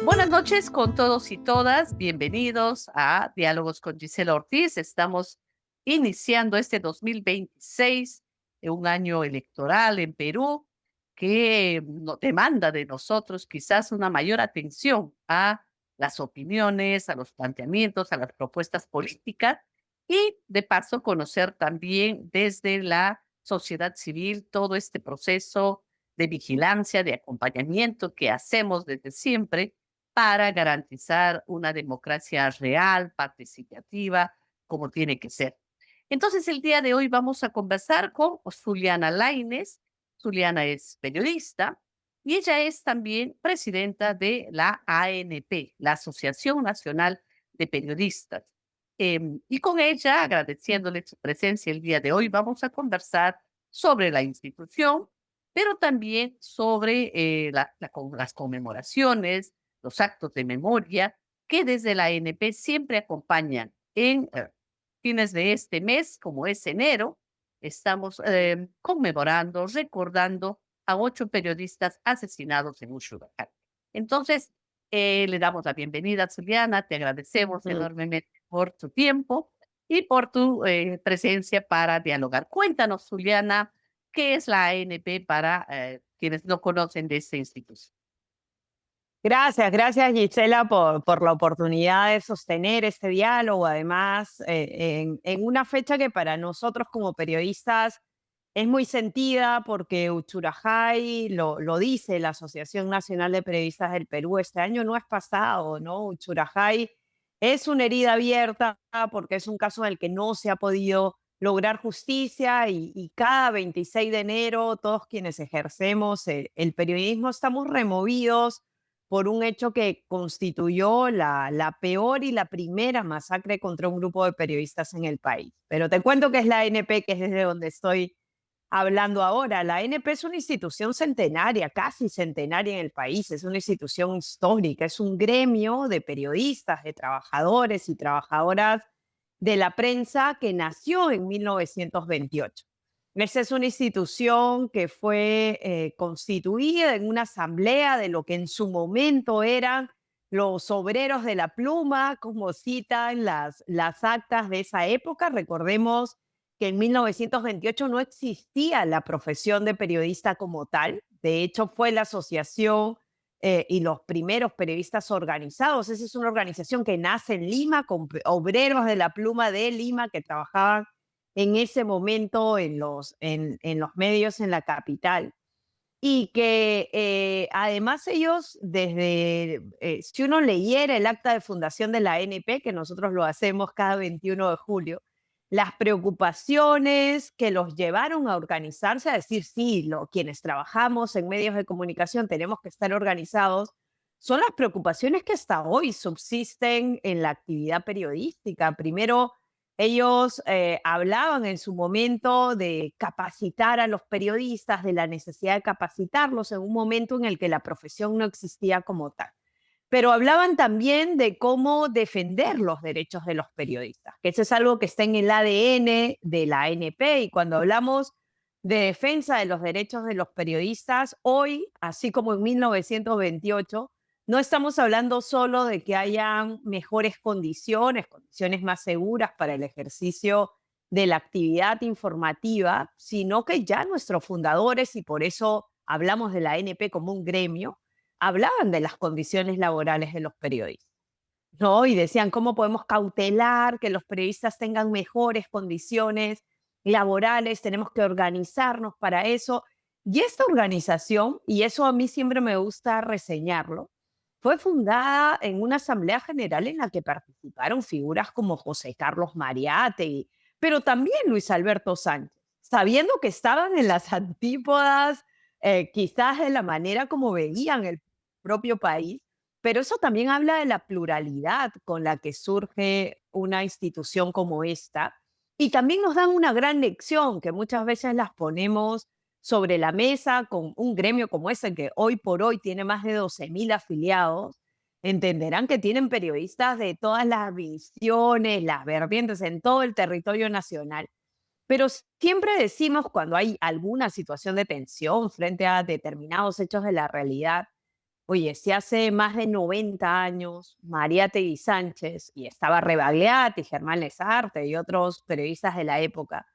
Buenas noches con todos y todas. Bienvenidos a Diálogos con Gisela Ortiz. Estamos iniciando este 2026, un año electoral en Perú que demanda de nosotros quizás una mayor atención a las opiniones, a los planteamientos, a las propuestas políticas y de paso conocer también desde la sociedad civil todo este proceso de vigilancia, de acompañamiento que hacemos desde siempre para garantizar una democracia real, participativa, como tiene que ser. Entonces, el día de hoy vamos a conversar con Zuliana Lainez. Zuliana es periodista y ella es también presidenta de la ANP, la Asociación Nacional de Periodistas. Y con ella, agradeciéndole su presencia el día de hoy, vamos a conversar sobre la institución, pero también sobre las conmemoraciones, los actos de memoria que desde la ANP siempre acompañan en fines de este mes, como es enero, estamos conmemorando, recordando a 8 periodistas asesinados en Ushuracán. Entonces, le damos la bienvenida, Zuliana, te agradecemos Mm. enormemente por tu tiempo y por tu presencia para dialogar. Cuéntanos, Zuliana, ¿qué es la ANP para quienes no conocen de esta institución? Gracias Gisela por la oportunidad de sostener este diálogo, además en una fecha que para nosotros como periodistas es muy sentida porque Uchurajay lo dice la Asociación Nacional de Periodistas del Perú, este año no es pasado, ¿no? Uchurajay es una herida abierta porque es un caso en el que no se ha podido lograr justicia y cada 26 de enero todos quienes ejercemos el periodismo estamos removidos por un hecho que constituyó la peor y la primera masacre contra un grupo de periodistas en el país. Pero te cuento que es la ANP, que es desde donde estoy hablando ahora. La ANP es una institución centenaria, casi centenaria en el país, es una institución histórica, es un gremio de periodistas, de trabajadores y trabajadoras de la prensa que nació en 1928. Esta es una institución que fue constituida en una asamblea de lo que en su momento eran los obreros de la pluma, como citan las actas de esa época. Recordemos que en 1928 no existía la profesión de periodista como tal. De hecho, fue la asociación y los primeros periodistas organizados. Esa es una organización que nace en Lima, con obreros de la pluma de Lima que trabajaban en ese momento en los medios en la capital. Y que además ellos, si uno leyera el acta de fundación de la ANP, que nosotros lo hacemos cada 21 de julio, las preocupaciones que los llevaron a organizarse, a decir, sí, quienes trabajamos en medios de comunicación tenemos que estar organizados, son las preocupaciones que hasta hoy subsisten en la actividad periodística. Primero, ellos hablaban en su momento de capacitar a los periodistas, de la necesidad de capacitarlos en un momento en el que la profesión no existía como tal. Pero hablaban también de cómo defender los derechos de los periodistas, que eso es algo que está en el ADN de la ANP. Y cuando hablamos de defensa de los derechos de los periodistas, hoy, así como en 1928, no estamos hablando solo de que hayan mejores condiciones, condiciones más seguras para el ejercicio de la actividad informativa, sino que ya nuestros fundadores, y por eso hablamos de la ANP como un gremio, hablaban de las condiciones laborales de los periodistas, ¿no? Y decían, ¿cómo podemos cautelar que los periodistas tengan mejores condiciones laborales? Tenemos que organizarnos para eso. Y esta organización, y eso a mí siempre me gusta reseñarlo, fue fundada en una asamblea general en la que participaron figuras como José Carlos Mariátegui, pero también Luis Alberto Sánchez, sabiendo que estaban en las antípodas, quizás de la manera como veían el propio país, pero eso también habla de la pluralidad con la que surge una institución como esta. Y también nos dan una gran lección que muchas veces las ponemos sobre la mesa con un gremio como ese que hoy por hoy tiene más de 12.000 afiliados, entenderán que tienen periodistas de todas las visiones, las vertientes en todo el territorio nacional. Pero siempre decimos cuando hay alguna situación de tensión frente a determinados hechos de la realidad, oye, si hace más de 90 años María Tegui Sánchez y estaba Rebagliati, Germán Lesarte y otros periodistas de la época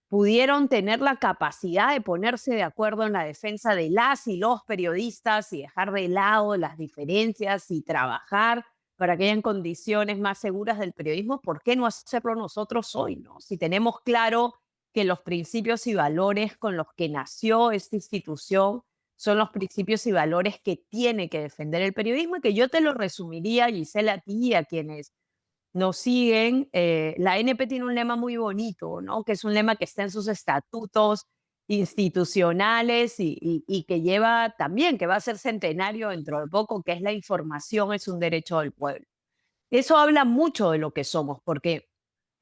pudieron tener la capacidad de ponerse de acuerdo en la defensa de las y los periodistas y dejar de lado las diferencias y trabajar para que hayan condiciones más seguras del periodismo, ¿por qué no hacerlo nosotros hoy, no? Si tenemos claro que los principios y valores con los que nació esta institución son los principios y valores que tiene que defender el periodismo y que yo te lo resumiría, Gisela, a ti y a quienes nos siguen. La ANP tiene un lema muy bonito, ¿no? Que es un lema que está en sus estatutos institucionales y que lleva también, que va a ser centenario dentro de poco, que es la información es un derecho del pueblo. Eso habla mucho de lo que somos, porque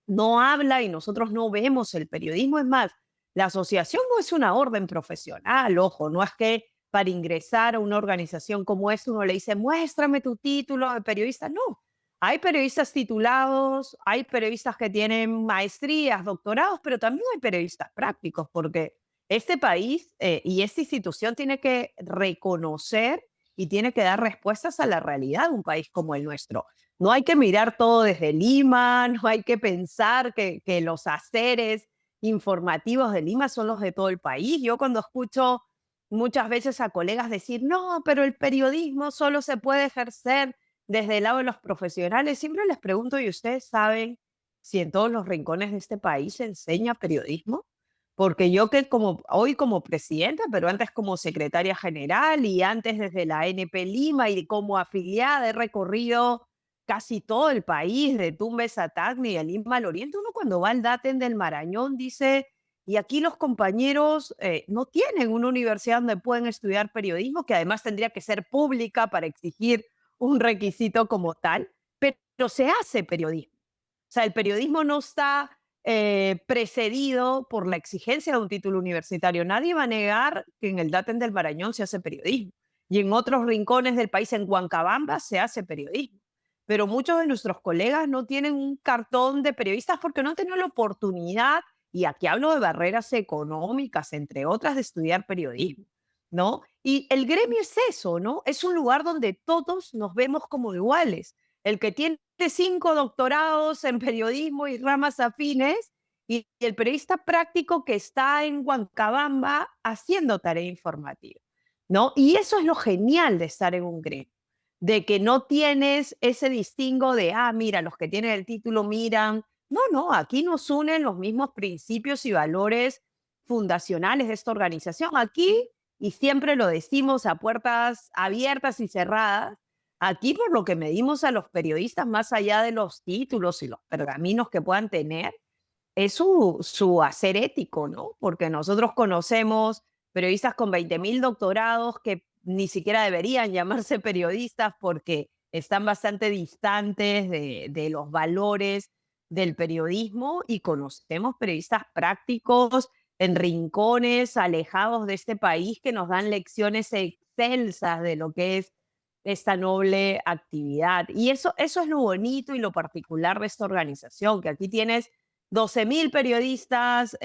no habla y nosotros no vemos el periodismo. Es más, la asociación no es una orden profesional, ojo, no es que para ingresar a una organización como esta uno le dice, muéstrame tu título de periodista. No, hay periodistas titulados, hay periodistas que tienen maestrías, doctorados, pero también hay periodistas prácticos, porque este país y esta institución tiene que reconocer y tiene que dar respuestas a la realidad de un país como el nuestro. No hay que mirar todo desde Lima, no hay que pensar que los haceres informativos de Lima son los de todo el país. Yo cuando escucho muchas veces a colegas decir, no, pero el periodismo solo se puede ejercer desde el lado de los profesionales, siempre les pregunto, ¿y ustedes saben si en todos los rincones de este país se enseña periodismo? Porque yo que como hoy como presidenta, pero antes como secretaria general y antes desde la ANP Lima y como afiliada he recorrido casi todo el país, de Tumbes a Tacna y de Lima al Oriente. Uno cuando va al Daten del Marañón dice, y aquí los compañeros no tienen una universidad donde pueden estudiar periodismo, que además tendría que ser pública para exigir un requisito como tal, pero se hace periodismo. O sea, el periodismo no está precedido por la exigencia de un título universitario. Nadie va a negar que en el Daten del Marañón se hace periodismo y en otros rincones del país, en Huancabamba, se hace periodismo. Pero muchos de nuestros colegas no tienen un cartón de periodistas porque no han tenido la oportunidad, y aquí hablo de barreras económicas, entre otras, de estudiar periodismo, ¿no? Y el gremio es eso, ¿no? Es un lugar donde todos nos vemos como iguales. El que tiene 5 doctorados en periodismo y ramas afines, y el periodista práctico que está en Huancabamba haciendo tarea informativa, ¿no? Y eso es lo genial de estar en un gremio, de que no tienes ese distingo de, ah, mira, los que tienen el título miran. No, no, aquí nos unen los mismos principios y valores fundacionales de esta organización. Aquí, y siempre lo decimos a puertas abiertas y cerradas, aquí por lo que medimos a los periodistas, más allá de los títulos y los pergaminos que puedan tener, es su hacer ético, ¿no? Porque nosotros conocemos periodistas con 20.000 doctorados que ni siquiera deberían llamarse periodistas porque están bastante distantes de los valores del periodismo, y conocemos periodistas prácticos en rincones alejados de este país que nos dan lecciones excelsas de lo que es esta noble actividad. Y eso es lo bonito y lo particular de esta organización, que aquí tienes 12.000 periodistas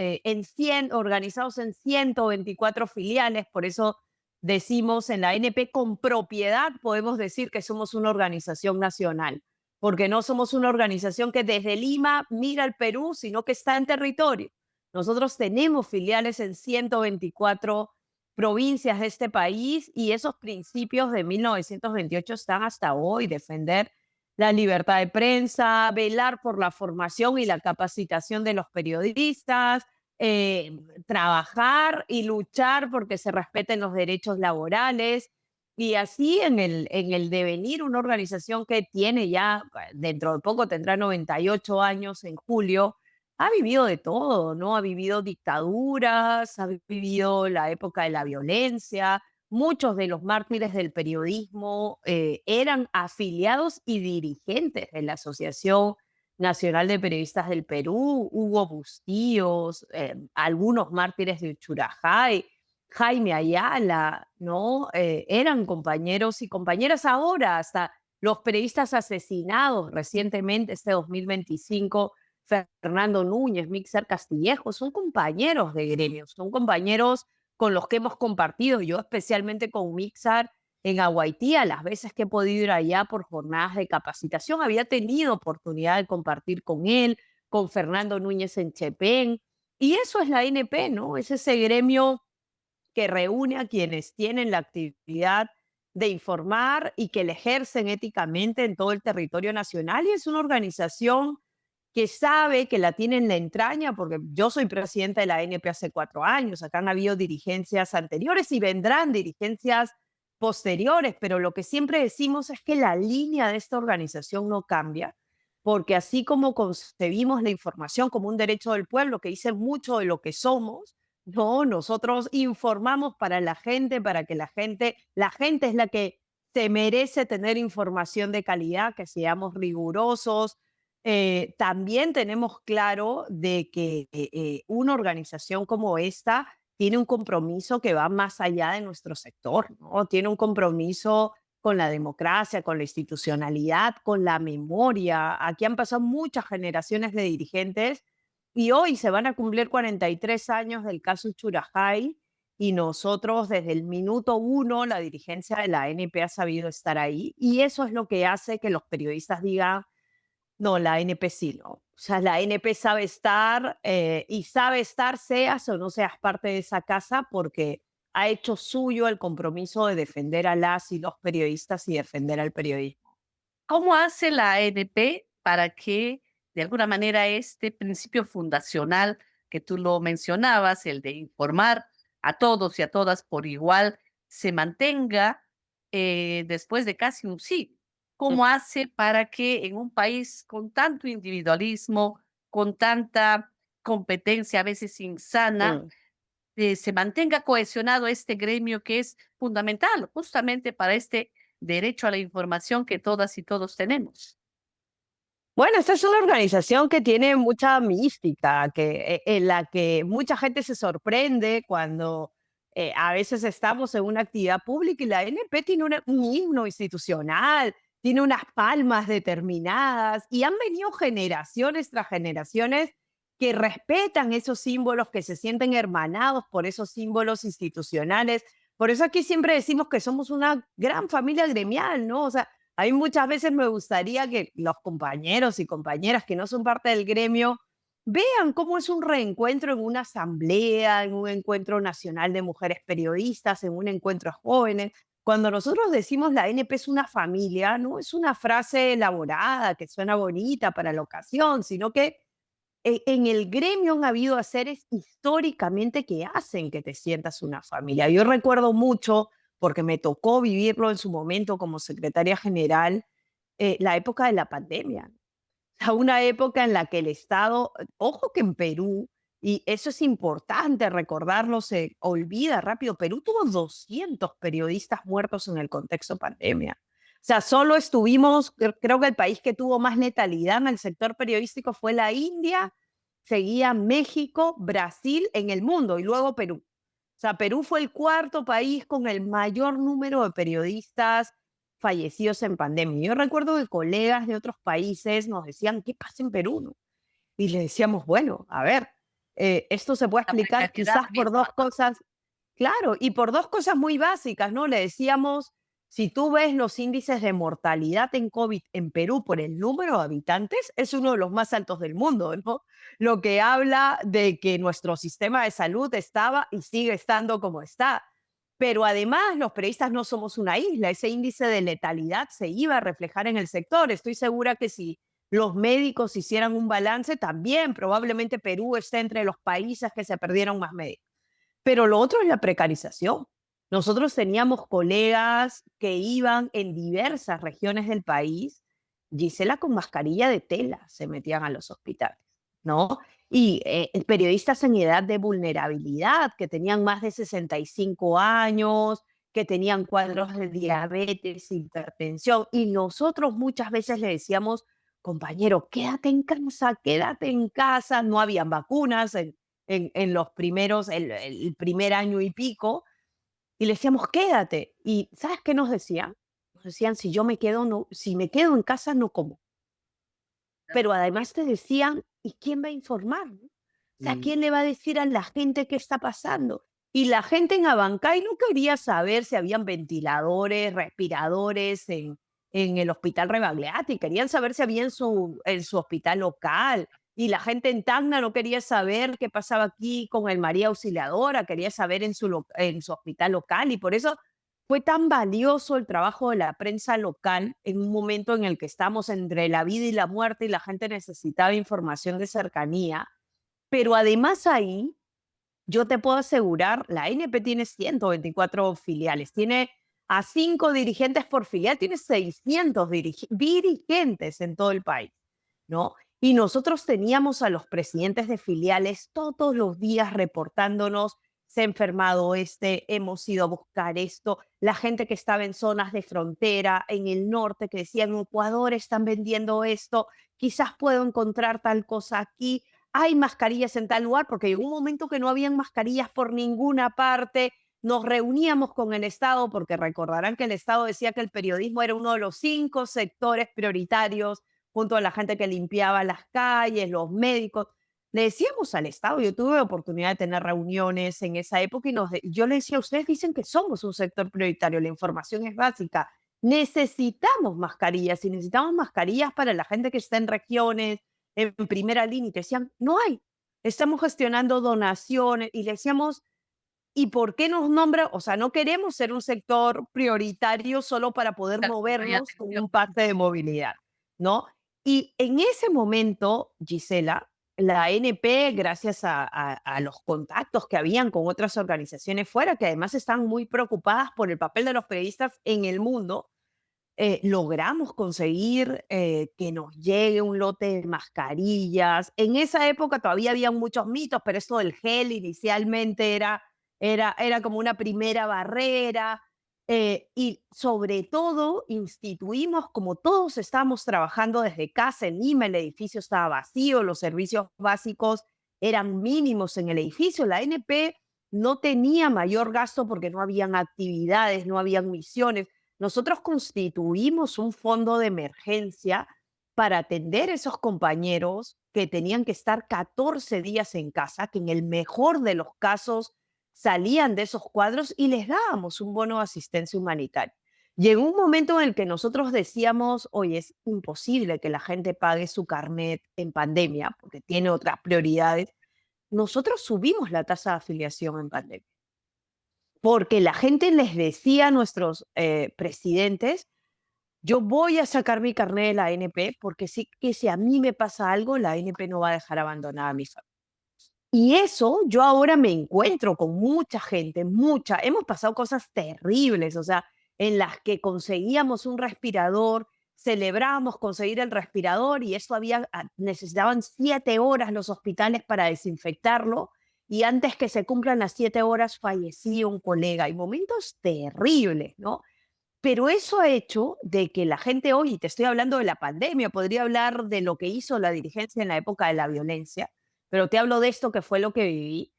organizados en 124 filiales. Por eso decimos en la NP con propiedad, podemos decir que somos una organización nacional, porque no somos una organización que desde Lima mira al Perú, sino que está en territorio. Nosotros tenemos filiales en 124 provincias de este país, y esos principios de 1928 están hasta hoy: defender la libertad de prensa, velar por la formación y la capacitación de los periodistas, trabajar y luchar porque se respeten los derechos laborales. Y así en el devenir, una organización que tiene ya, dentro de poco tendrá 98 años en julio, ha vivido de todo, ¿no? Ha vivido dictaduras, ha vivido la época de la violencia. Muchos de los mártires del periodismo eran afiliados y dirigentes de la Asociación Nacional de Periodistas del Perú. Hugo Bustíos, algunos mártires de Uchurajay, Jaime Ayala, ¿no? Eran compañeros y compañeras ahora, hasta los periodistas asesinados recientemente, este 2025, Fernando Núñez, Mixer Castillejo, son compañeros de gremio, son compañeros con los que hemos compartido, yo especialmente con Mixer en Aguaitía, las veces que he podido ir allá por jornadas de capacitación, había tenido oportunidad de compartir con él, con Fernando Núñez en Chepén, y eso es la ANP, ¿no? Es ese gremio que reúne a quienes tienen la actividad de informar y que la ejercen éticamente en todo el territorio nacional. Y es una organización que sabe que la tiene en la entraña, porque yo soy presidenta de la ANP hace 4 años, acá han habido dirigencias anteriores y vendrán dirigencias posteriores, pero lo que siempre decimos es que la línea de esta organización no cambia, porque así como concebimos la información como un derecho del pueblo, que dice mucho de lo que somos, no, nosotros informamos para la gente, para que la gente es la que se merece tener información de calidad, que seamos rigurosos. También tenemos claro de que una organización como esta tiene un compromiso que va más allá de nuestro sector, ¿no? Tiene un compromiso con la democracia, con la institucionalidad, con la memoria. Aquí han pasado muchas generaciones de dirigentes y hoy se van a cumplir 43 años del caso Churajay y nosotros desde el minuto uno, la dirigencia de la ANP ha sabido estar ahí y eso es lo que hace que los periodistas digan, no, la ANP sí, no. O sea, la ANP sabe estar y sabe estar seas o no seas parte de esa casa porque ha hecho suyo el compromiso de defender a las y los periodistas y defender al periodismo. ¿Cómo hace la ANP para que, de alguna manera, este principio fundacional que tú lo mencionabas, el de informar a todos y a todas por igual, se mantenga después de casi un siglo? Mm, ¿Cómo hace para que en un país con tanto individualismo, con tanta competencia a veces insana, mm. se mantenga cohesionado este gremio que es fundamental justamente para este derecho a la información que todas y todos tenemos? Bueno, esta es una organización que tiene mucha mística, en la que mucha gente se sorprende cuando a veces estamos en una actividad pública y la ANP tiene un himno institucional, tiene unas palmas determinadas y han venido generaciones tras generaciones que respetan esos símbolos, que se sienten hermanados por esos símbolos institucionales. Por eso aquí siempre decimos que somos una gran familia gremial, ¿no? O sea, a mí muchas veces me gustaría que los compañeros y compañeras que no son parte del gremio vean cómo es un reencuentro en una asamblea, en un encuentro nacional de mujeres periodistas, en un encuentro de jóvenes. Cuando nosotros decimos la NP es una familia, no es una frase elaborada que suena bonita para la ocasión, sino que en el gremio han habido haceres históricamente que hacen que te sientas una familia. Yo recuerdo mucho, porque me tocó vivirlo en su momento como secretaria general, la época de la pandemia. O sea, una época en la que el Estado, ojo que en Perú, y eso es importante recordarlo, se olvida rápido, Perú tuvo 200 periodistas muertos en el contexto pandemia. O sea, solo estuvimos, creo que el país que tuvo más letalidad en el sector periodístico fue la India, seguía México, Brasil en el mundo y luego Perú. O sea, Perú fue el cuarto país con el mayor número de periodistas fallecidos en pandemia. Yo recuerdo que colegas de otros países nos decían, ¿qué pasa en Perú? ¿No? Y le decíamos, bueno, a ver, esto se puede La explicar precariedad quizás por dos misma, ¿no? cosas, claro, y por dos cosas muy básicas, ¿no? Le decíamos, si tú ves los índices de mortalidad en COVID en Perú por el número de habitantes, es uno de los más altos del mundo, ¿no? Lo que habla de que nuestro sistema de salud estaba y sigue estando como está. Pero además, los periodistas no somos una isla. Ese índice de letalidad se iba a reflejar en el sector. Estoy segura que si los médicos hicieran un balance, también probablemente Perú esté entre los países que se perdieron más médicos. Pero lo otro es la precarización. Nosotros teníamos colegas que iban en diversas regiones del país, Gisela, con mascarilla de tela, se metían a los hospitales, ¿no? Y periodistas en edad de vulnerabilidad, que tenían más de 65 años, que tenían cuadros de diabetes, hipertensión, y nosotros muchas veces le decíamos, compañero, quédate en casa, no habían vacunas, en los primeros, el primer año y pico, y le decíamos, quédate. ¿Y sabes qué nos decían? decían, si yo me quedo, no, si me quedo en casa, no como. Pero además te decían, ¿y quién va a informar, no? O sea, Mm, ¿quién le va a decir a la gente qué está pasando? Y la gente en Abancay no quería saber si habían ventiladores, respiradores en el hospital Rebagliati, querían saber si había en su hospital local. Y la gente en Tacna no quería saber qué pasaba aquí con el María Auxiliadora, quería saber en su hospital local. Y por eso fue tan valioso el trabajo de la prensa local en un momento en el que estamos entre la vida y la muerte y la gente necesitaba información de cercanía. Pero además ahí, yo te puedo asegurar, la ANP tiene 124 filiales, tiene a 5 dirigentes por filial, tiene 600 dirigentes en todo el país, ¿no? Y nosotros teníamos a los presidentes de filiales todos los días reportándonos, se ha enfermado este, hemos ido a buscar esto, la gente que estaba en zonas de frontera, en el norte, que decían, en Ecuador están vendiendo esto, quizás puedo encontrar tal cosa aquí, hay mascarillas en tal lugar, porque llegó un momento que no habían mascarillas por ninguna parte, nos reuníamos con el Estado, porque recordarán que el Estado decía que el periodismo era uno de los 5 sectores prioritarios junto a la gente que limpiaba las calles, los médicos. Le decíamos al Estado, yo tuve oportunidad de tener reuniones en esa época y yo le decía, ustedes dicen que somos un sector prioritario, la información es básica, necesitamos mascarillas y necesitamos mascarillas para la gente que está en regiones, en primera línea, y te decían, no hay, estamos gestionando donaciones y le decíamos, ¿y por qué nos nombra? O sea, no queremos ser un sector prioritario solo para poder claro, no hay movernos con atención. un pase de movilidad, ¿no? Y en ese momento, Gisela, la ANP, gracias a los contactos que habían con otras organizaciones fuera, que además están muy preocupadas por el papel de los periodistas en el mundo, logramos conseguir que nos llegue un lote de mascarillas. En esa época todavía había muchos mitos, pero esto del gel inicialmente era como una primera barrera. Y sobre todo instituimos, como todos estábamos trabajando desde casa en Lima, el edificio estaba vacío, los servicios básicos eran mínimos en el edificio, la NP no tenía mayor gasto porque no habían actividades, no habían misiones. Nosotros constituimos un fondo de emergencia para atender a esos compañeros que tenían que estar 14 días en casa, que en el mejor de los casos salían de esos cuadros y les dábamos un bono de asistencia humanitaria. Llegó un momento en el que nosotros decíamos, oye, es imposible que la gente pague su carnet en pandemia porque tiene otras prioridades. Nosotros subimos la tasa de afiliación en pandemia porque la gente les decía a nuestros presidentes, yo voy a sacar mi carnet de la ANP porque sí que si a mí me pasa algo, la ANP no va a dejar abandonada a mi familia. Y eso yo ahora me encuentro con mucha gente, mucha, hemos pasado cosas terribles, o sea, en las que conseguíamos un respirador, celebrábamos conseguir el respirador y eso necesitaban 7 horas los hospitales para desinfectarlo y antes que se cumplan las 7 horas fallecía un colega y momentos terribles, ¿no? Pero eso ha hecho de que la gente hoy, y te estoy hablando de la pandemia, podría hablar de lo que hizo la dirigencia en la época de la violencia, pero te hablo de esto que fue lo que viví,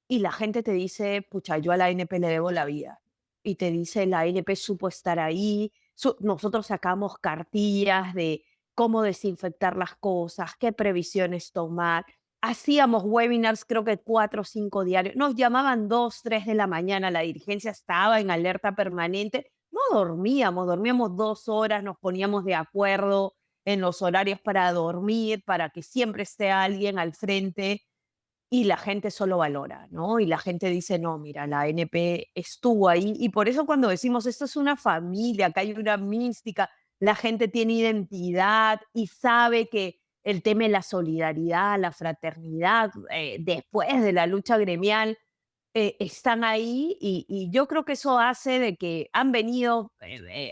y la gente te dice, pucha, yo a la ANP le debo la vida. Y te dice, la ANP supo estar ahí, nosotros sacamos cartillas de cómo desinfectar las cosas, qué previsiones tomar. Hacíamos webinars, creo que 4 o 5 diarios. Nos llamaban 2, 3 de la mañana, la dirigencia estaba en alerta permanente. No dormíamos 2 horas, nos poníamos de acuerdo en los horarios para dormir, para que siempre esté alguien al frente y la gente solo valora, ¿no? Y la gente dice, no, mira, la NP estuvo ahí. Y por eso cuando decimos, esto es una familia, que hay una mística, la gente tiene identidad y sabe que el tema de la solidaridad, la fraternidad, después de la lucha gremial, están ahí y yo creo que eso hace de que han venido,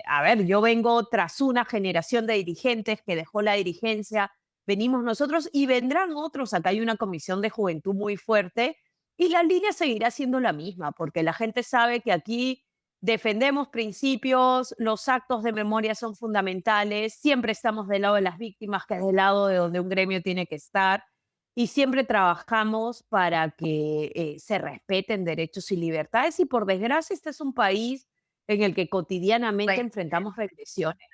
a ver, yo vengo tras una generación de dirigentes que dejó la dirigencia, venimos nosotros y vendrán otros, acá hay una comisión de juventud muy fuerte y la línea seguirá siendo la misma, porque la gente sabe que aquí defendemos principios, los actos de memoria son fundamentales, siempre estamos del lado de las víctimas, que es del lado de donde un gremio tiene que estar y siempre trabajamos para que se respeten derechos y libertades. Y por desgracia, este es un país en el que cotidianamente Bueno, enfrentamos regresiones.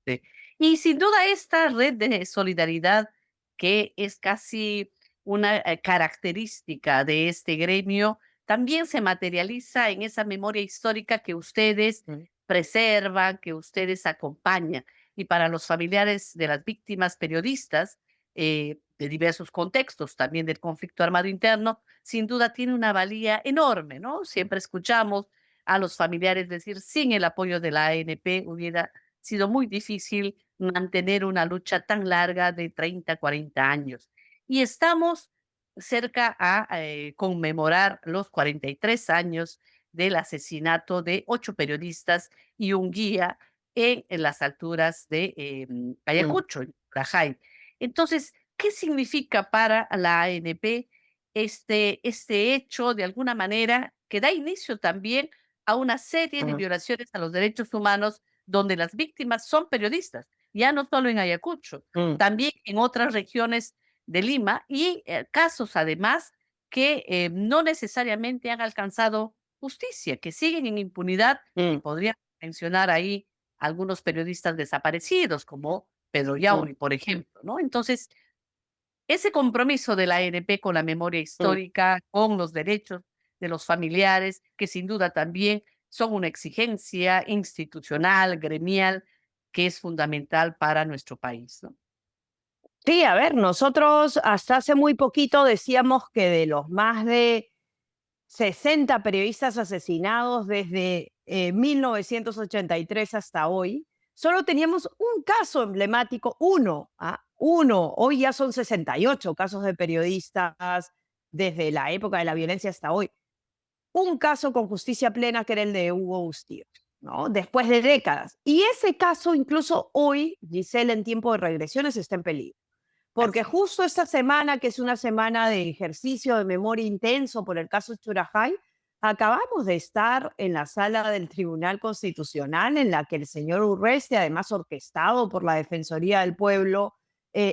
sí. Y sin duda esta red de solidaridad que es casi una característica de este gremio, también se materializa en esa memoria histórica que ustedes Mm, preservan, que ustedes acompañan. Y para los familiares de las víctimas periodistas de diversos contextos, también del conflicto armado interno, sin duda tiene una valía enorme, ¿no? Siempre escuchamos a los familiares decir, sin el apoyo de la ANP hubiera sido muy difícil mantener una lucha tan larga de 30, 40 años. Y estamos cerca a conmemorar los 43 años del asesinato de 8 periodistas y un guía en las alturas de mm, Ayacucho, en Rajay. Entonces, ¿qué significa para la ANP este hecho de alguna manera que da inicio también a una serie de mm, violaciones a los derechos humanos donde las víctimas son periodistas, ya no solo en Ayacucho, mm, también en otras regiones de Lima y casos además que no necesariamente han alcanzado justicia, que siguen en impunidad y mm, podría mencionar ahí algunos periodistas desaparecidos como Pedro mm, Yauri, por ejemplo, ¿no? Entonces, ese compromiso de la ANP con la memoria mm. histórica, con los derechos de los familiares, que sin duda también son una exigencia institucional, gremial, que es fundamental para nuestro país, ¿no? Sí, a ver, nosotros hasta hace muy poquito decíamos que de los más de 60 periodistas asesinados desde 1983 hasta hoy, solo teníamos un caso emblemático, uno, uno. Hoy ya son 68 casos de periodistas desde la época de la violencia hasta hoy. Un caso con justicia plena que era el de Hugo Bustillo, ¿no? Después de décadas. Y ese caso, incluso hoy, Giselle, en tiempo de regresiones, está en peligro. Porque Así es. justo esta semana, que es una semana de ejercicio de memoria intenso por el caso Churajay, acabamos de estar en la sala del Tribunal Constitucional en la que el señor Urresti, además orquestado por la Defensoría del Pueblo,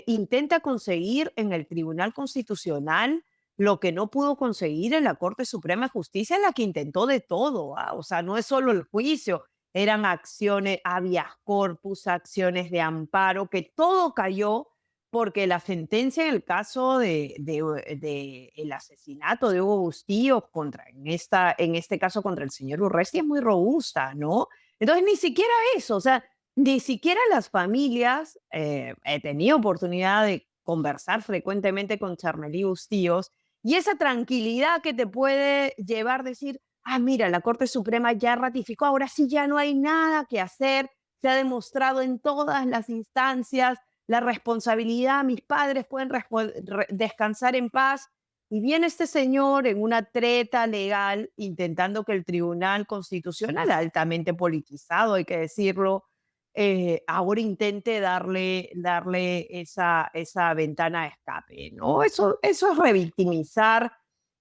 intenta conseguir en el Tribunal Constitucional lo que no pudo conseguir en la Corte Suprema de Justicia, en la que intentó de todo. O sea, no es solo el juicio, eran acciones, habeas corpus, acciones de amparo, que todo cayó porque la sentencia en el caso de el asesinato de Hugo Bustillo contra, en este caso contra el señor Urresti es muy robusta, ¿no? Entonces, ni siquiera eso, o sea, ni siquiera las familias, he tenido oportunidad de conversar frecuentemente con Charmelí Bustillos y esa tranquilidad que te puede llevar a decir, mira, la Corte Suprema ya ratificó, ahora sí ya no hay nada que hacer, se ha demostrado en todas las instancias la responsabilidad, mis padres pueden descansar en paz. Y viene este señor en una treta legal intentando que el Tribunal Constitucional, altamente politizado, hay que decirlo, ahora intente darle esa ventana de escape, ¿no? Eso es revictimizar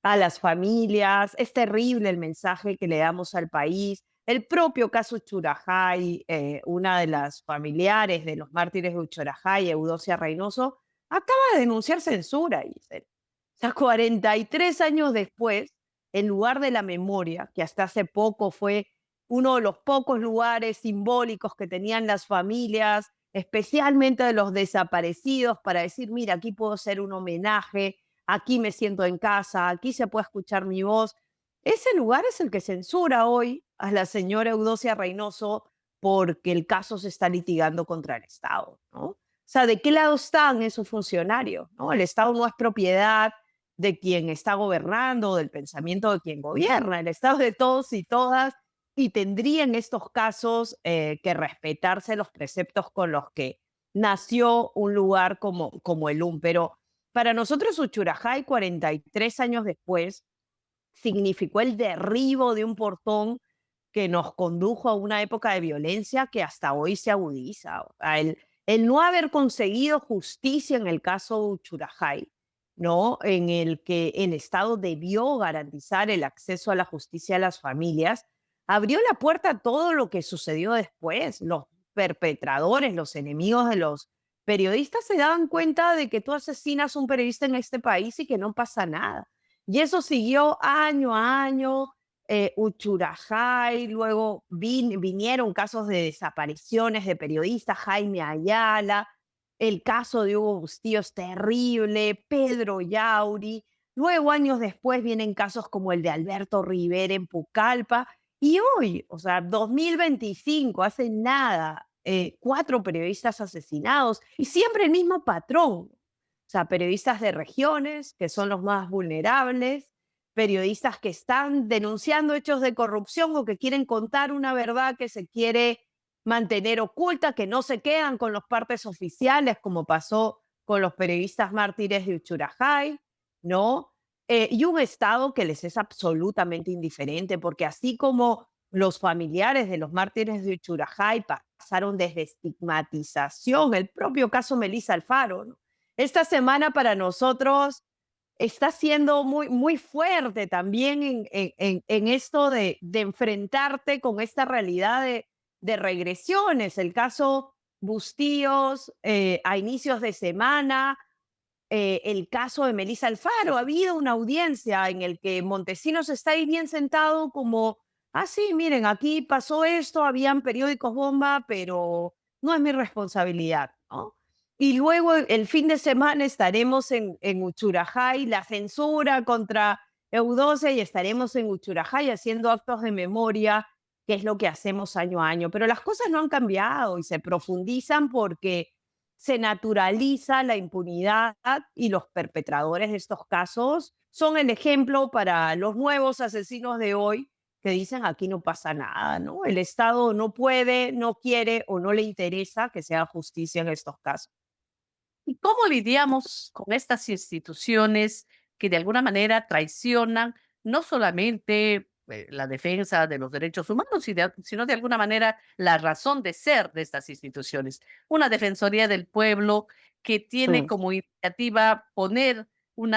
a las familias, es terrible el mensaje que le damos al país. El propio caso Churajay, una de las familiares de los mártires de Uchurajay, Eudocia Reynoso, acaba de denunciar censura, Giselle. O sea, 43 años después, en lugar de la memoria, que hasta hace poco fue uno de los pocos lugares simbólicos que tenían las familias, especialmente de los desaparecidos, para decir, mira, aquí puedo hacer un homenaje, aquí me siento en casa, aquí se puede escuchar mi voz. Ese lugar es el que censura hoy a la señora Eudocia Reynoso porque el caso se está litigando contra el Estado, ¿no? O sea, ¿de qué lado están esos funcionarios? ¿No? El Estado no es propiedad de quien está gobernando, del pensamiento de quien gobierna. El Estado es de todos y todas y tendría en estos casos que respetarse los preceptos con los que nació un lugar como el UN. Pero para nosotros Uchurajay, 43 años después, significó el derribo de un portón que nos condujo a una época de violencia que hasta hoy se agudiza. O sea, el no haber conseguido justicia en el caso de Uchurajay, ¿no? En el que el Estado debió garantizar el acceso a la justicia a las familias, abrió la puerta a todo lo que sucedió después. Los perpetradores, los enemigos de los periodistas se daban cuenta de que tú asesinas a un periodista en este país y que no pasa nada. Y eso siguió año a año. Uchurajay, luego vinieron casos de desapariciones de periodistas, Jaime Ayala, el caso de Hugo Bustíos terrible, Pedro Yauri, luego años después vienen casos como el de Alberto Rivera en Pucallpa, y hoy, o sea, 2025, hace nada, 4 periodistas asesinados, y siempre el mismo patrón, o sea, periodistas de regiones, que son los más vulnerables, periodistas que están denunciando hechos de corrupción o que quieren contar una verdad que se quiere mantener oculta, que no se quedan con los partes oficiales, como pasó con los periodistas mártires de Uchurajay, ¿no? Y un Estado que les es absolutamente indiferente, porque así como los familiares de los mártires de Uchurajay pasaron desde estigmatización, el propio caso Melissa Alfaro, ¿no? Esta semana para nosotros está siendo muy, muy fuerte también en esto de enfrentarte con esta realidad de regresiones. El caso Bustíos a inicios de semana, el caso de Melissa Alfaro. Ha habido una audiencia en el que Montesinos está ahí bien sentado como, ah, sí, miren, aquí pasó esto, habían periódicos bomba, pero no es mi responsabilidad, ¿no? Y luego el fin de semana estaremos en Uchurajay, la censura contra Eudocia, y estaremos en Uchurajay haciendo actos de memoria, que es lo que hacemos año a año. Pero las cosas no han cambiado y se profundizan porque se naturaliza la impunidad y los perpetradores de estos casos son el ejemplo para los nuevos asesinos de hoy que dicen aquí no pasa nada, ¿no? El Estado no puede, no quiere o no le interesa que se haga justicia en estos casos. ¿Y cómo lidiamos con estas instituciones que de alguna manera traicionan no solamente la defensa de los derechos humanos, sino de alguna manera la razón de ser de estas instituciones? Una Defensoría del Pueblo que tiene Mm, como iniciativa poner un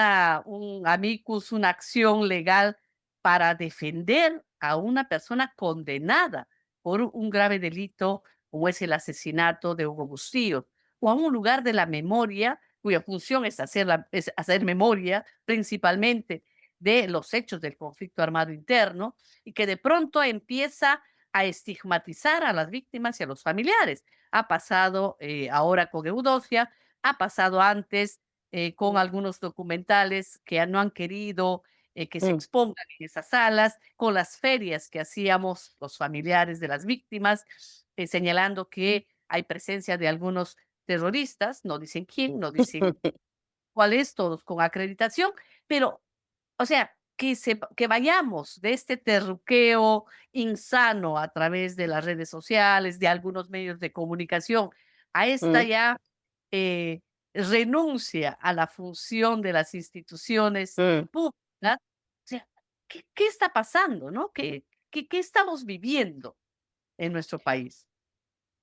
amicus, una acción legal para defender a una persona condenada por un grave delito como es el asesinato de Hugo Bustillo, o a un lugar de la memoria cuya función es hacer memoria principalmente de los hechos del conflicto armado interno y que de pronto empieza a estigmatizar a las víctimas y a los familiares. Ha pasado ahora con Eudocia, ha pasado antes con algunos documentales que no han querido que se mm, expongan en esas salas, con las ferias que hacíamos los familiares de las víctimas, señalando que hay presencia de algunos terroristas, no dicen quién, no dicen cuál es, todos con acreditación, pero, o sea, que vayamos de este terruqueo insano a través de las redes sociales, de algunos medios de comunicación, a esta mm, ya renuncia a la función de las instituciones mm. públicas. O sea, ¿qué está pasando, no? ¿Qué estamos viviendo en nuestro país?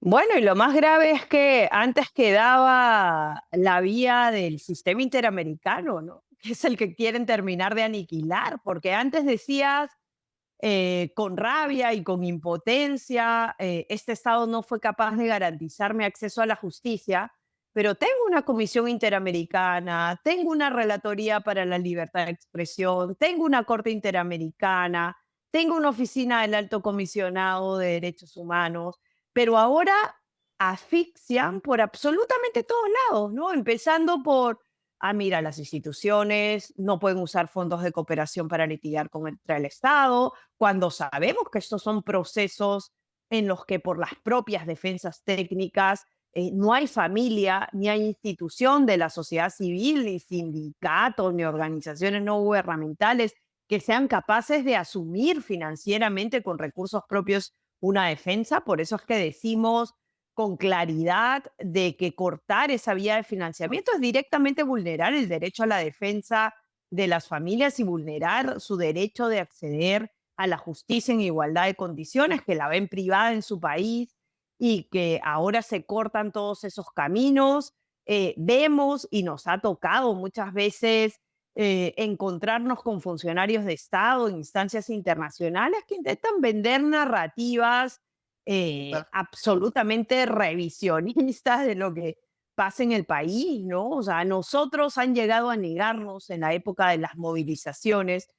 Bueno, y lo más grave es que antes quedaba la vía del sistema interamericano, ¿no? Que es el que quieren terminar de aniquilar, porque antes decías con rabia y con impotencia, este Estado no fue capaz de garantizarme acceso a la justicia, pero tengo una comisión interamericana, tengo una relatoría para la libertad de expresión, tengo una corte interamericana, tengo una oficina del alto comisionado de derechos humanos, pero ahora asfixian por absolutamente todos lados, ¿no? Empezando por mira, las instituciones no pueden usar fondos de cooperación para litigar contra el Estado, cuando sabemos que estos son procesos en los que por las propias defensas técnicas no hay familia, ni hay institución de la sociedad civil, ni sindicatos, ni organizaciones no gubernamentales que sean capaces de asumir financieramente con recursos propios una defensa. Por eso es que decimos con claridad de que cortar esa vía de financiamiento es directamente vulnerar el derecho a la defensa de las familias y vulnerar su derecho de acceder a la justicia en igualdad de condiciones, que la ven privada en su país y que ahora se cortan todos esos caminos. Vemos y nos ha tocado muchas veces encontrarnos con funcionarios de Estado, instancias internacionales que intentan vender narrativas absolutamente revisionistas de lo que pasa en el país, ¿no? O sea, nosotros han llegado a negarnos en la época de las movilizaciones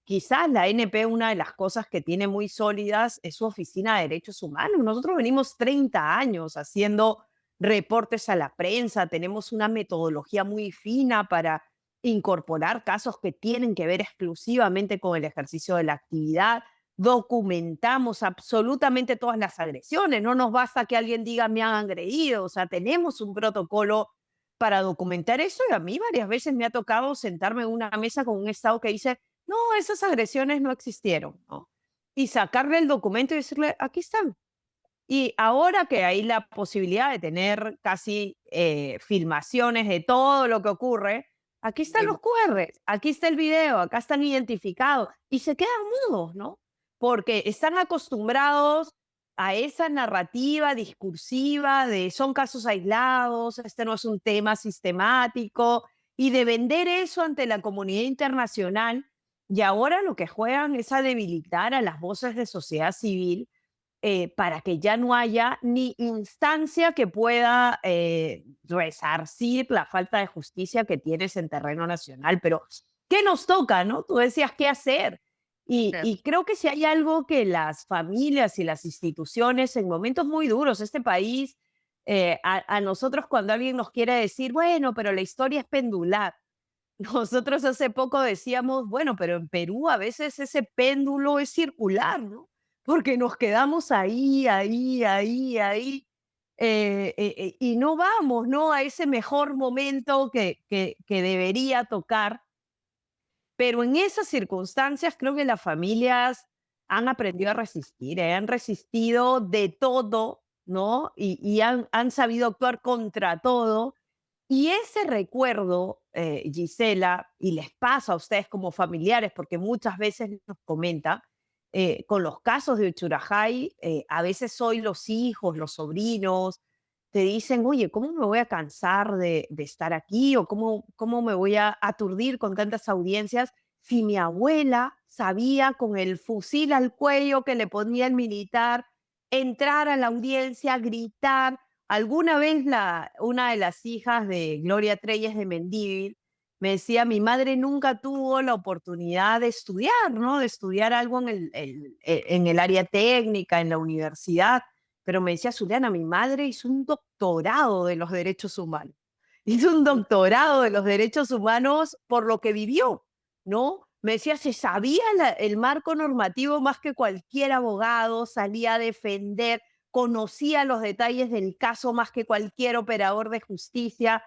quizás la ANP, una de las cosas que tiene muy sólidas es su oficina de derechos humanos. Nosotros venimos 30 años haciendo reportes a la prensa, tenemos una metodología muy fina para incorporar casos que tienen que ver exclusivamente con el ejercicio de la actividad. Documentamos absolutamente todas las agresiones. No nos basta que alguien diga me han agredido. O sea, tenemos un protocolo para documentar eso y a mí varias veces me ha tocado sentarme en una mesa con un Estado que dice, no, esas agresiones no existieron, ¿no? Y sacarle el documento y decirle, aquí están. Y ahora que hay la posibilidad de tener casi filmaciones de todo lo que ocurre, aquí están Sí, los QRs, aquí está el video, acá están identificados y se quedan mudos, ¿no? Porque están acostumbrados a esa narrativa discursiva de son casos aislados, este no es un tema sistemático y de vender eso ante la comunidad internacional. Y ahora lo que juegan es a debilitar a las voces de sociedad civil para que ya no haya ni instancia que pueda resarcir la falta de justicia que tienes en terreno nacional. Pero, ¿qué nos toca, no? Tú decías qué hacer. claro. Y creo que si hay algo que las familias y las instituciones en momentos muy duros, este país, a nosotros cuando alguien nos quiere decir, bueno, pero la historia es pendular. Nosotros hace poco decíamos, bueno, pero en Perú a veces ese péndulo es circular, ¿no? Porque nos quedamos ahí, ahí, ahí, ahí, y no vamos, ¿no? A ese mejor momento que debería tocar. Pero en esas circunstancias creo que las familias han aprendido a resistir, han resistido de todo, ¿no? Y han sabido actuar contra todo. Y ese recuerdo, Gisela, y les pasa a ustedes como familiares, porque muchas veces nos comenta, con los casos de Uchurajay, a veces hoy los hijos, los sobrinos, te dicen, oye, ¿cómo me voy a cansar de estar aquí? ¿O cómo me voy a aturdir con tantas audiencias si mi abuela sabía con el fusil al cuello que le ponía el militar, entrar a la audiencia, gritar? Alguna vez una de las hijas de Gloria Treyes de Mendívil me decía, mi madre nunca tuvo la oportunidad de estudiar, ¿no? De estudiar algo en el área técnica, en la universidad, pero me decía, Zuliana, mi madre hizo un doctorado de los derechos humanos. Hizo un doctorado de los derechos humanos por lo que vivió, ¿no? Me decía, se sabía el marco normativo más que cualquier abogado, salía a defender, conocía los detalles del caso más que cualquier operador de justicia.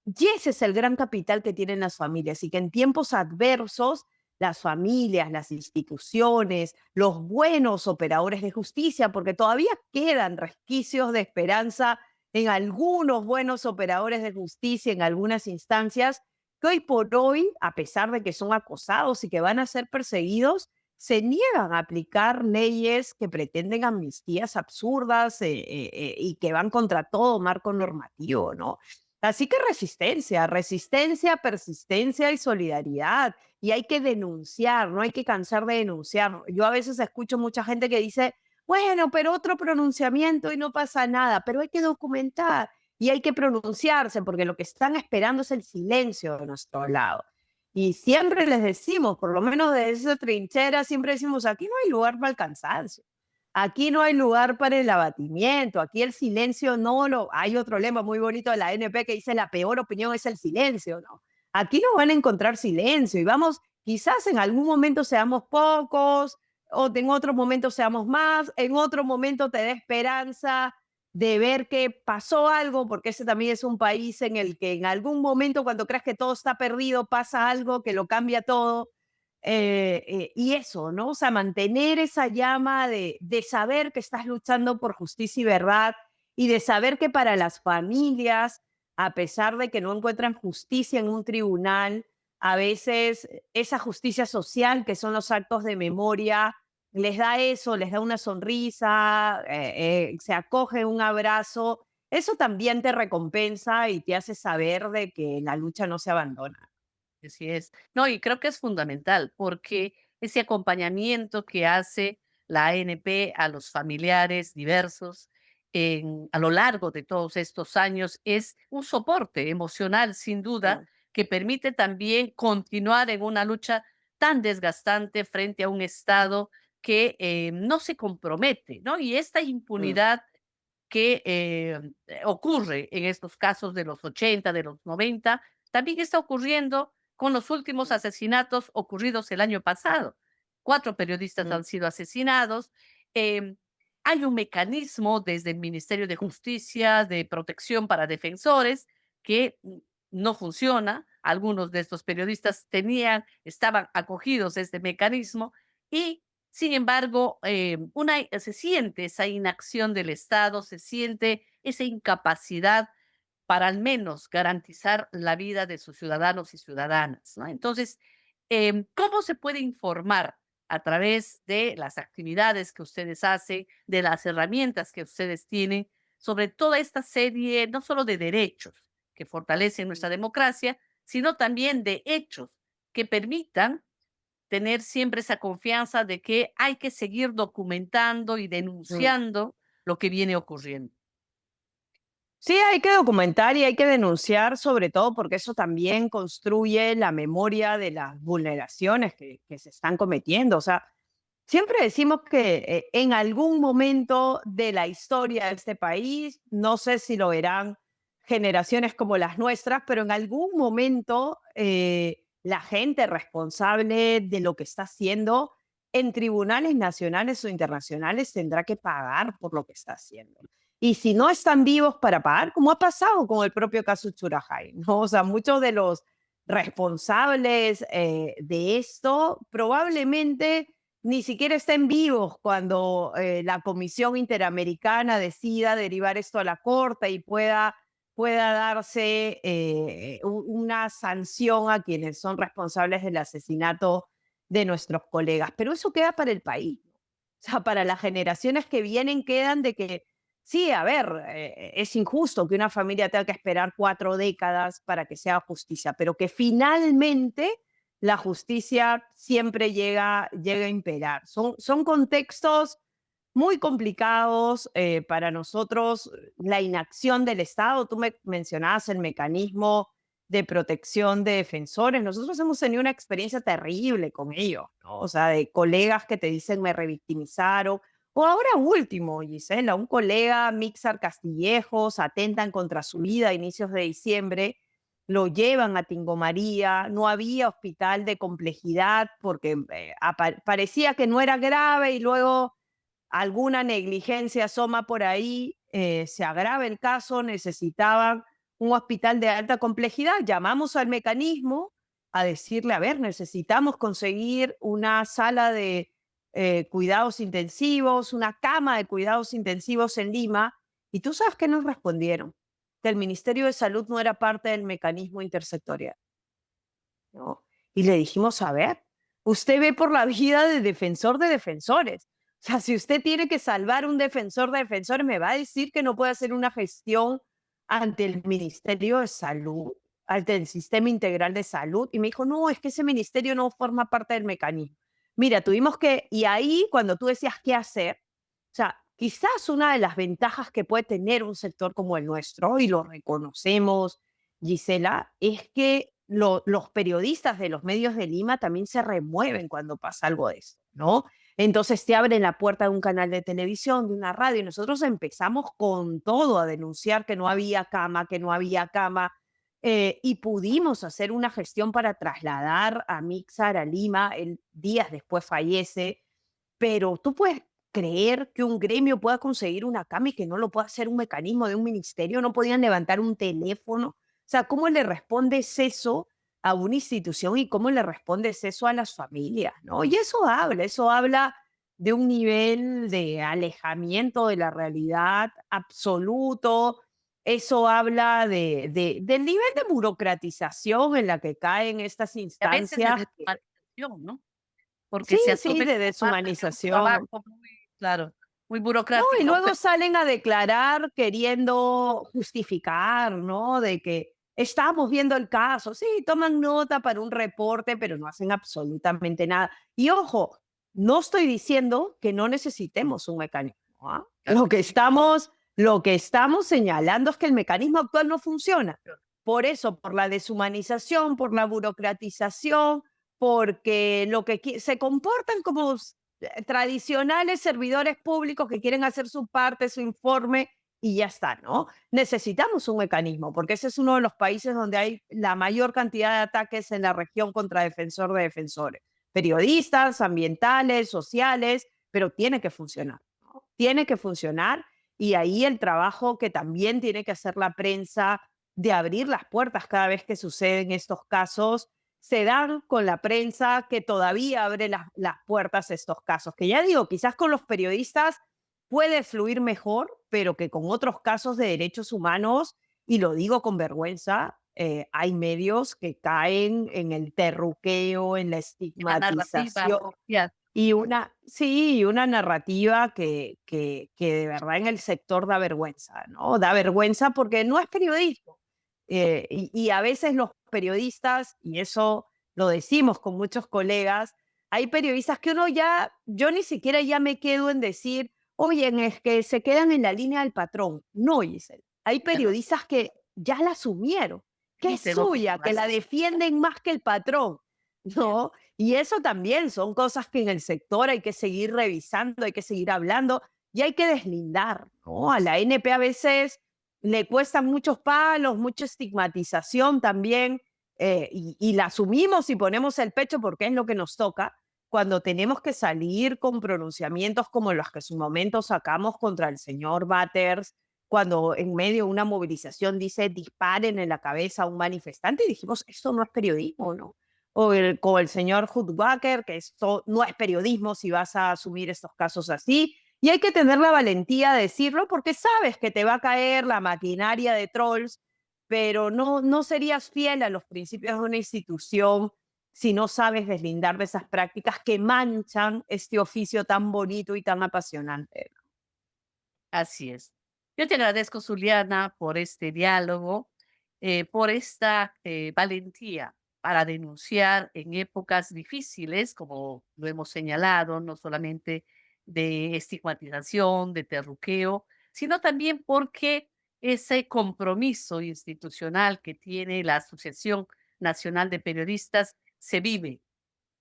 Y ese es el gran capital que tienen las familias y que en tiempos adversos las familias, las instituciones, los buenos operadores de justicia, porque todavía quedan resquicios de esperanza en algunos buenos operadores de justicia, en algunas instancias, que hoy por hoy, a pesar de que son acosados y que van a ser perseguidos, se niegan a aplicar leyes que pretenden amnistías absurdas y que van contra todo marco normativo, ¿no? Así que resistencia, resistencia, persistencia y solidaridad. Y hay que denunciar, no hay que cansar de denunciar. Yo a veces escucho mucha gente que dice, bueno, pero otro pronunciamiento y no pasa nada, pero hay que documentar y hay que pronunciarse porque lo que están esperando es el silencio de nuestro lado. Y siempre les decimos, por lo menos de esa trinchera, siempre decimos, aquí no hay lugar para el cansancio. Aquí no hay lugar para el abatimiento, aquí el silencio no lo... Hay otro lema muy bonito de la NP que dice la peor opinión es el silencio, ¿no? Aquí no van a encontrar silencio y vamos, quizás en algún momento seamos pocos o en otro momento seamos más, en otro momento te dé esperanza de ver que pasó algo, porque ese también es un país en el que en algún momento cuando creas que todo está perdido pasa algo que lo cambia todo y eso, ¿no? O sea, mantener esa llama de saber que estás luchando por justicia y verdad y de saber que para las familias, a pesar de que no encuentran justicia en un tribunal, a veces esa justicia social, que son los actos de memoria, les da eso, les da una sonrisa, se acoge un abrazo. Eso también te recompensa y te hace saber de que la lucha no se abandona. Así es. No, y creo que es fundamental porque ese acompañamiento que hace la ANP a los familiares diversos a lo largo de todos estos años es un soporte emocional, sin duda, Mm, que permite también continuar en una lucha tan desgastante frente a un Estado que no se compromete, ¿no? Y esta mm, impunidad que ocurre en estos casos de los 80, de los 90, también está ocurriendo con los últimos mm, asesinatos ocurridos el año pasado. 4 periodistas mm, han sido asesinados. em, Hay un mecanismo desde el Ministerio de Justicia de protección para defensores que no funciona. Algunos de estos periodistas estaban acogidos a este mecanismo y sin embargo, se siente esa inacción del Estado, se siente esa incapacidad para al menos garantizar la vida de sus ciudadanos y ciudadanas, ¿no? Entonces, ¿cómo se puede informar a través de las actividades que ustedes hacen, de las herramientas que ustedes tienen, sobre toda esta serie, no solo de derechos que fortalecen nuestra democracia, sino también de hechos que permitan tener siempre esa confianza de que hay que seguir documentando y mm. denunciando lo que viene ocurriendo? Sí, hay que documentar y hay que denunciar, sobre todo porque eso también construye la memoria de las vulneraciones que se están cometiendo. O sea, siempre decimos que en algún momento de la historia de este país, no sé si lo verán generaciones como las nuestras, pero en algún momento la gente responsable de lo que está haciendo en tribunales nacionales o internacionales tendrá que pagar por lo que está haciendo. Y si no están vivos para pagar, como ha pasado con el propio caso Churajay, ¿no? O sea, muchos de los responsables de esto probablemente ni siquiera estén vivos cuando la Comisión Interamericana decida derivar esto a la Corte y pueda darse una sanción a quienes son responsables del asesinato de nuestros colegas. Pero eso queda para el país. ¿No? O sea, para las generaciones que vienen quedan de que, sí, a ver, es injusto que una familia tenga que esperar 4 décadas para que se haga justicia, pero que finalmente la justicia siempre llega a imperar. Son contextos muy complicados para nosotros, la inacción del Estado. Tú me mencionabas el mecanismo de protección de defensores. Nosotros hemos tenido una experiencia terrible con ellos, ¿no? O sea, de colegas que te dicen me revictimizaron. O ahora último, Gisela, un colega, Mixar Castillejos, atentan contra su vida a inicios de diciembre, lo llevan a Tingo María, no había hospital de complejidad porque parecía que no era grave y luego alguna negligencia asoma por ahí, se agrava el caso, necesitaban un hospital de alta complejidad, llamamos al mecanismo a decirle, a ver, necesitamos conseguir una sala de cuidados intensivos, una cama de cuidados intensivos en Lima, y tú sabes que nos respondieron, que el Ministerio de Salud no era parte del mecanismo intersectorial. ¿No? Y le dijimos, a ver, usted ve por la vida de defensor de defensores. O sea, si usted tiene que salvar un defensor de defensores, me va a decir que no puede hacer una gestión ante el Ministerio de Salud, ante el Sistema Integral de Salud. Y me dijo, no, es que ese ministerio no forma parte del mecanismo. Mira, tuvimos que, y ahí cuando tú decías qué hacer, o sea, quizás una de las ventajas que puede tener un sector como el nuestro, y lo reconocemos, Gisela, es que los periodistas de los medios de Lima también se remueven cuando pasa algo de esto, ¿no? Entonces te abren la puerta de un canal de televisión, de una radio, y nosotros empezamos con todo a denunciar que no había cama, que no había cama, y pudimos hacer una gestión para trasladar a Mixar a Lima, él días después fallece, pero tú puedes creer que un gremio pueda conseguir una cama y que no lo pueda hacer un mecanismo de un ministerio, no podían levantar un teléfono. O sea, ¿cómo le respondes eso a una institución y cómo le respondes eso a las familias? ¿No? Y eso habla de un nivel de alejamiento de la realidad absoluto. Eso habla del nivel de burocratización en la que caen estas Y a veces de instancias. deshumanización, ¿no? Porque Sí, se sí, asume de como parte de un deshumanización. trabajo muy, claro, muy No, y burocrático. luego salen a declarar queriendo justificar, ¿no? De que estamos viendo el caso. Sí, toman nota para un reporte, pero no hacen absolutamente nada. Y ojo, no estoy diciendo que no necesitemos un mecanismo. ¿Ah? Claro que sí. Lo que estamos señalando es que el mecanismo actual no funciona. Por eso, por la deshumanización, por la burocratización, porque lo que se comportan como tradicionales servidores públicos que quieren hacer su parte, su informe y ya está, ¿no? Necesitamos un mecanismo, porque ese es uno de los países donde hay la mayor cantidad de ataques en la región contra defensor de defensores, periodistas, ambientales, sociales, pero tiene que funcionar, ¿no? Tiene que funcionar y ahí el trabajo que también tiene que hacer la prensa de abrir las puertas cada vez que suceden estos casos se dan con la prensa que todavía abre las puertas a estos casos, que ya digo, quizás con los periodistas puede fluir mejor, pero que con otros casos de derechos humanos, y lo digo con vergüenza, hay medios que caen en el terruqueo, en la La narrativa, estigmatización ya, y sí, una narrativa que de verdad en el sector da vergüenza, ¿no? Da vergüenza porque no es periodismo. Y a veces los periodistas, y eso lo decimos con muchos colegas, hay periodistas que uno ya, yo ni siquiera ya me quedo en decir, oye, es que se quedan en la línea del patrón. No, Giselle. Hay ya no, periodistas que ya la asumieron, que es dicen otras suya, que cosas. la defienden más que el patrón, ¿no? Y eso también son cosas que en el sector hay que seguir revisando, hay que seguir hablando y hay que deslindar, ¿no? A la NP a veces le cuestan muchos palos, mucha estigmatización también, y la asumimos y ponemos el pecho porque es lo que nos toca, cuando tenemos que salir con pronunciamientos como los que en su momento sacamos contra el señor Batters, cuando en medio de una movilización dice disparen en la cabeza a un manifestante, y dijimos, esto no es periodismo, ¿no? Con el señor Hudbacker, que esto no es periodismo si vas a asumir estos casos así. Y hay que tener la valentía de decirlo porque sabes que te va a caer la maquinaria de trolls, pero no serías fiel a los principios de una institución si no sabes deslindar de esas prácticas que manchan este oficio tan bonito y tan apasionante. Así es. Yo te agradezco, Zuliana, por este diálogo, por esta valentía para denunciar en épocas difíciles, como lo hemos señalado, no solamente de estigmatización, de terruqueo, sino también porque ese compromiso institucional que tiene la Asociación Nacional de Periodistas se vive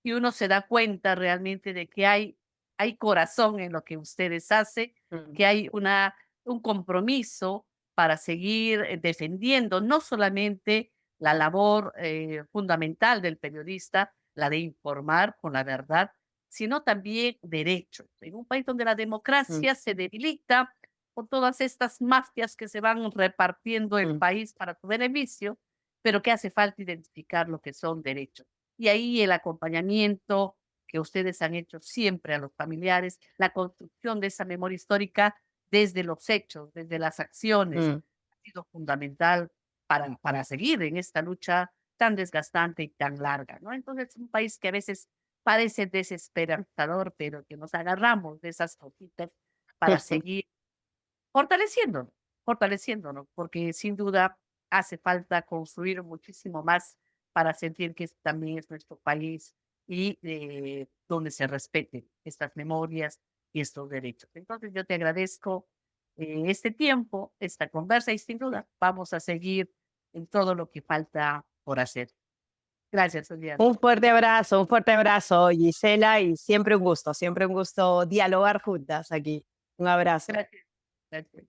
y uno se da cuenta realmente de que hay corazón en lo que ustedes hacen, Mm, que hay un compromiso para seguir defendiendo no solamente la labor fundamental del periodista, la de informar con la verdad, sino también derechos. En un país donde la mm, democracia se debilita por todas estas mafias que se van repartiendo el mm, país para su beneficio, pero que hace falta identificar lo que son derechos. Y ahí el acompañamiento que ustedes han hecho siempre a los familiares, la construcción de esa memoria histórica desde los hechos, desde las acciones, mm. ha sido fundamental para seguir en esta lucha tan desgastante y tan larga, ¿no? Entonces, es un país que a veces parece desesperanzador, pero que nos agarramos de esas cositas para seguir fortaleciéndonos, fortaleciéndonos, porque sin duda hace falta construir muchísimo más para sentir que también es nuestro país y donde se respeten estas memorias y estos derechos. Entonces yo te agradezco este tiempo, esta conversa y sin duda vamos a seguir en todo lo que falta por hacer. Gracias, Julián. Un fuerte abrazo, Gisela, y siempre un gusto dialogar juntas aquí. Un abrazo. Gracias. Gracias.